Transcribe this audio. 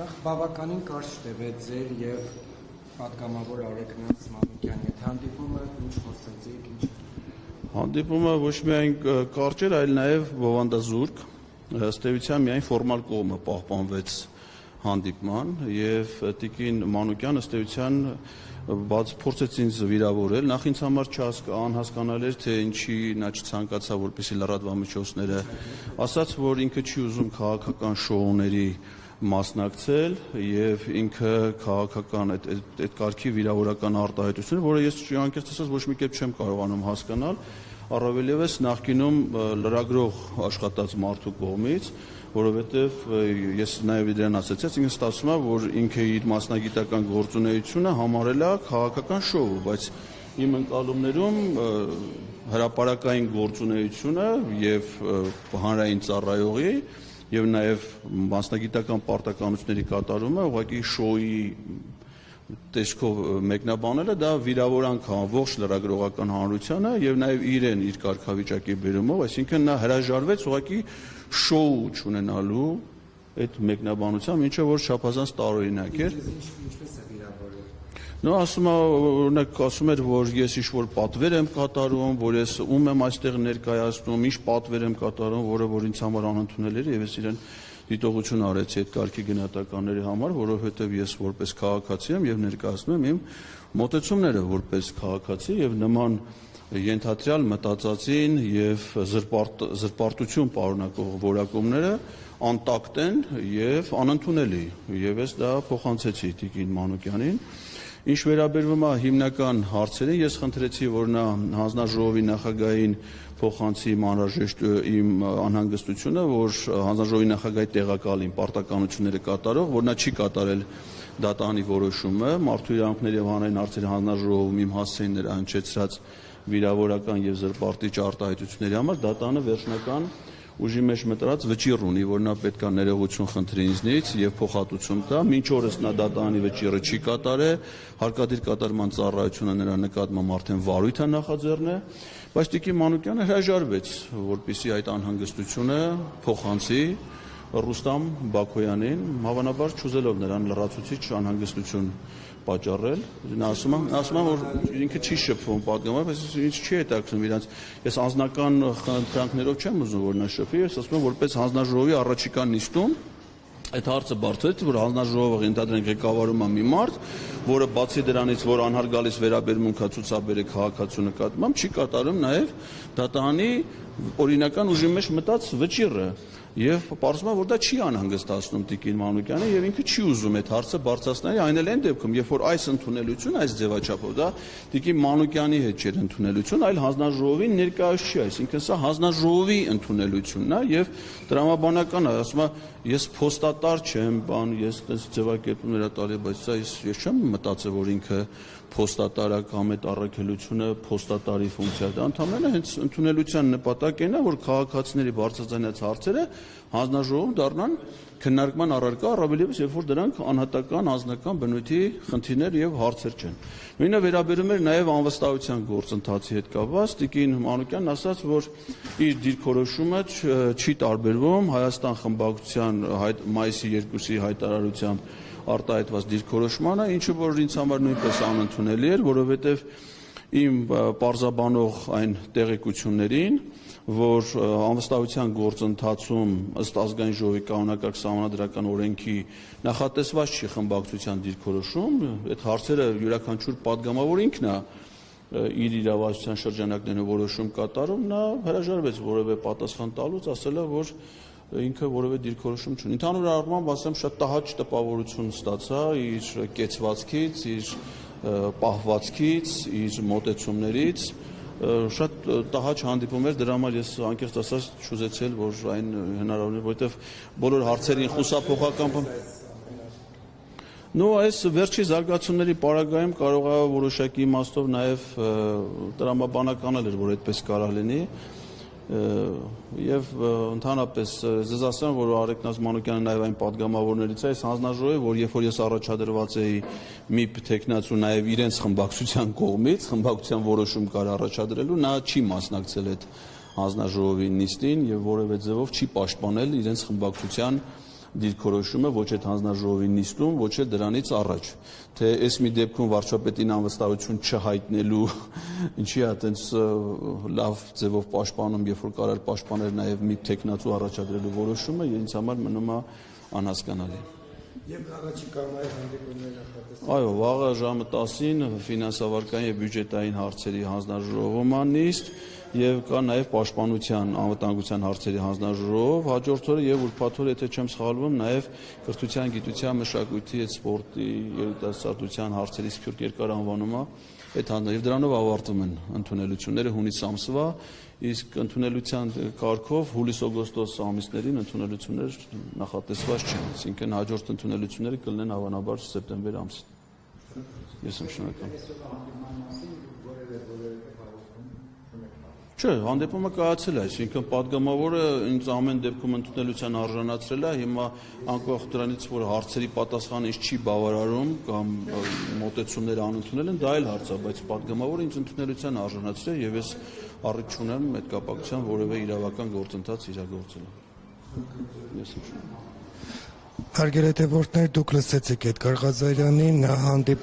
Նախ բավականին կարճ տևեց ձեր եւ պատգամավոր Արեգնաց Մանուկյանի հետ հանդիպումը, ինչ խոսեցիք, ինչ։ Հանդիպումը ոչ միայն կարճ էր, այլ նաեւ բովանդազուրկ, ըստ էության միայն ֆորմալ կողմը պահպանվեց հանդիպման եւ տիկին Մանուկյան ըստ էության փորձեց ինձ վիրավորել, նախ ինձ համար անհասկանալի էր, թե ինչի նա չցանկացավ, որպեսզի լրատվամիջոցները ասաց, որ ինքը չի ուզում քաղաքական շոուների մասնակցել եւ ինքը քաղաքական այդ կարգի վիրավորական արտահայտություն, որը ես անկեղծ ասած ոչ մի կերպ չեմ կարողանում հասկանալ, առավելևս նախկինում լրագրող աշխատած մարդու կողմից, որովհետեւ ես նաեւ իրեն ասացի, ինձ ստացվում է, որ ինքը իր մասնագիտական գործունեությունը համարել է քաղաքական շոու, բայց իմ ընկալումներում հրապարակային գործունեությունը եւ հանրային ծառայողի եւ նաեւ մասնագիտական պարտականությունների կատարումը ուղղակի շոուի տեսքով մեկնաբանելը դա վիրավորանք է ողջ լրագրողական հանրությանը եւ նաեւ իրեն իր կարգավիճակի բերումով, այսինքն նա հրաժարվեց ուղղակի շոու չունենալու այդ մեկնաբանությամբ, ինչը որ չափազանց տարօրինակ էր։ Ինչպես է վիրավորել։ Նո, ասում է, օրինակ ասում էր, որ ես ինչ-որ պատվեր եմ կատարում, որ ես ում եմ այստեղ ներկայացնում, ինչ պատվեր եմ կատարում, որը որ ինձ համար անընդունել էր եւ ես իրեն դիտողություն արեցի այդ կարգի գնահատականների համար, որովհետեւ ես որպես քաղաքացի եմ եւ ներկայացնում եմ իմ մոտեցումները որպես քաղաքացի եւ նման ենթադրյալ մտածածին եւ զրպարտություն պարունակող որակումները անտակտ են եւ անընդունելի եւ ես դա փոխանցեցի տիկին Մանուկյանին։ Ինչ վերաբերվում է հիմնական հարցերին, ես խնդրեցի, որ նա հանձնաժողովի նախագահին փոխանցի մանրաժեշտ իմ անհանգստությունը, որ հանձնաժողովի նախագահի տեղակալին պարտականությունները կատարող, որ նա չի կատարել դատանի որոշումը, մարդու իրավունքների եւ հանրային հարցերի հանձնաժողովում իմ հասցեին նրա հնչեցրած վիրավորական եւ զրպարտիչ արտահայտությունների համար դատանը վերջնական ուժի մեջ մտրած վճիռ ունի, որ նա պետք է ներողություն խնդրի ինձնից եւ փոխհատուցում տա։ Մինչ օրս նա դատանի վճիռը չի կատարել, հարկադիր կատարման ծառայությունը նրա նկատմամբ արդեն վարույթ է նախաձեռնել, բայց տիկին Մանուկյանը հրաժարվեց, որպեսզի այդ անհանգստությունը փոխանցի Ռուստամ Բաքոյանին, հավանաբար չուզելով նրան լրացուցիչ անհանգստություն պատճառել։ Նա ասում է, որ ինքը չի շփվում պատգամավոր, բայց ինձ չի հետաքրքրում իրանց։ Ես անձնական խնդրանքներով չեմ ուզում, որ նա շփվի, ես ասում եմ, որպես հանձնաժողովի առաջիկա նիստում այդ հարցը բարձրացրեց, որ հանձնաժողովը ընդհանրեն ղեկավարում է մի մարդ, որը բացի դրանից, որ անհարգալից վերաբերմունք է ցուցաբերել քաղաքացու նկատմամբ, չի կատարում նաև դատանի օրինական ուժի մեջ մտած վճիռը։ Եվ պարզվում է, որ դա չի անհանգստացնում տիկին Մանուկյանը եւ ինքը չի ուզում այդ հարցը բարձրացնել, այն էլ այն դեպքում, երբ որ այս ընդունելությունը, այս ձևաչափով դա տիկին Մանուկյանի հետ չէր ընդունելություն, այլ հանձնաժողովի ներկայացուցիչ չի, այսինքն սա հանձնաժողովի ընդունելությունն է եւ տրամաբանական է, ասում է, ես փոստատար չեմ, ես այս ձևակերպումներ տալի, բայց սա ես չեմ մտածել, որ ինքը փոստատարը կամ այդ առաքելությունը փոստատարի ֆունկցիա դա ընդհանրապես հենց ընդունելության նպատակն է, որ քաղաքացիների բարձրացնած հարցերը հանձնաժողովում դառնան քննարկման առարկա, առավելևս երբ որ դրանք անհատական անձնական բնույթի խնդիրներ եւ հարցեր չեն։ Նույնը վերաբերում էր նաեւ անվստահության գործընթացի հետ կապված, տիկին Մանուկյանն ասաց, որ իր դիրքորոշումը չի տարբերվում Հայաստան խմբակցության մայիսի 2-ի հայտարարությամբ արտահայտված դիրքորոշմանը, ինչը որ ինձ համար նույնպես անընդունելի էր, որովհետև իմ պարզաբանող այն տեղեկություններին, որ անվստահության գործընթացում ըստ ազգային ժողովի կանոնակարգ սահմանադրական օրենքի նախատեսված չի խմբակցության դիրքորոշում, այդ հարցերը յուրաքանչյուր պատգամավոր ինքն է իր իրավասության շրջանակներում որոշում կատարում, նա հրաժարվեց որևէ պատասխան տալուց, ասել է, որ ինքը որևէ դիրքորոշում չունի։ Ընդհանուր առմամբ ասեմ, շատ տհաճ տպավորություն ստացա իր կեցվածքից, իր պահվածքից, իր մոտեցումներից, շատ տհաճ հանդիպում էր, դրա համար ես անկեղծ ասած չուզեցել, որ այն հնարավոր է, որովհետև բոլոր հարցերին խուսափողական Նո, այս վերջի զարգացումների պարագայում կարող է որոշակի իմաստով նաև տրամաբանական էր, որ այդպես կարող լինի։ Եվ ընդհանրապես ձեզ ասեմ, որ Արեգնաց Մանուկյանը նաև այն պատգամավորներից է, այս հանձնաժողովը, որ երբ որ ես առաջադրված էի մի թեկնածու նաև իրենց խմբակցության կողմից, խմբակցության որոշում կար առաջադրելու, նա չի մասնակցել այդ հանձնաժողովի նիստին եւ որևէ ձևով չի պաշտպանել իրենց խմբակցության դիրքորոշումը ոչ այդ հանձնաժողովի նիստում, ոչ էլ դրանից առաջ։ Թե այս մի դեպքում վարչապետին անվստահություն չհայտնելու ինչի է այտենց լավ ձևով պաշտպանում, երբ որ կարել պաշտպանել նաև մի տեխնացու առաջադրելու որոշումը, ինձ համար մնում է անհասկանալի։ Եվ առաջիկայում այլ հանդիպումներ նախատեսվում։ Այո, վաղը ժամը 10-ին ֆինանսավարկային եւ բյուջետային հարցերի հանձնաժողովում է նիստ եւ կա նաեւ պաշտպանության անվտանգության հարցերի հանձնաժողով հաջորդ օրը եւ ուրբաթ օրը, եթե չեմ սխալվում, նաեւ կրթության, գիտության, մշակույթի եւ սպորտի երիտասարդության հարցերի սփյուռք երկար անվանումը այդ հանձնաժողով դրանով ավարտվում են ընդունելությունները հունիս ամսվա, իսկ ընդունելության կարգով հուլիս-օգոստոս ամիսներին ընդունելություններ նախատեսված չեն, այսինքն հաջորդ ընդունելությունները կլինեն հավանաբար սեպտեմբեր ամսին։ Ես եմ շնորհակալ։ Չէ, հանդիպումը կայացել է, այսինքն պատգամավորը ինձ ամեն դեպքում ընդունելության արժանացրել է, հիմա անկախ դրանից, որ հարցերի պատասխանը ինձ չի բավարարում կամ մոտեցումները անընդունել են, դա էլ հարց է, բայց պատգամավորը ինձ ընդունելության արժանացրել եւ ես առիթ չունեմ այդ կապակցությամբ որևէ իրավական գործընթաց իրագործելու։ Ես եմ շնորհակալ։ Հարգելի հետևորդներ, դուք լսեցիք Էդգար Ղազարյանին, նա հանդիպ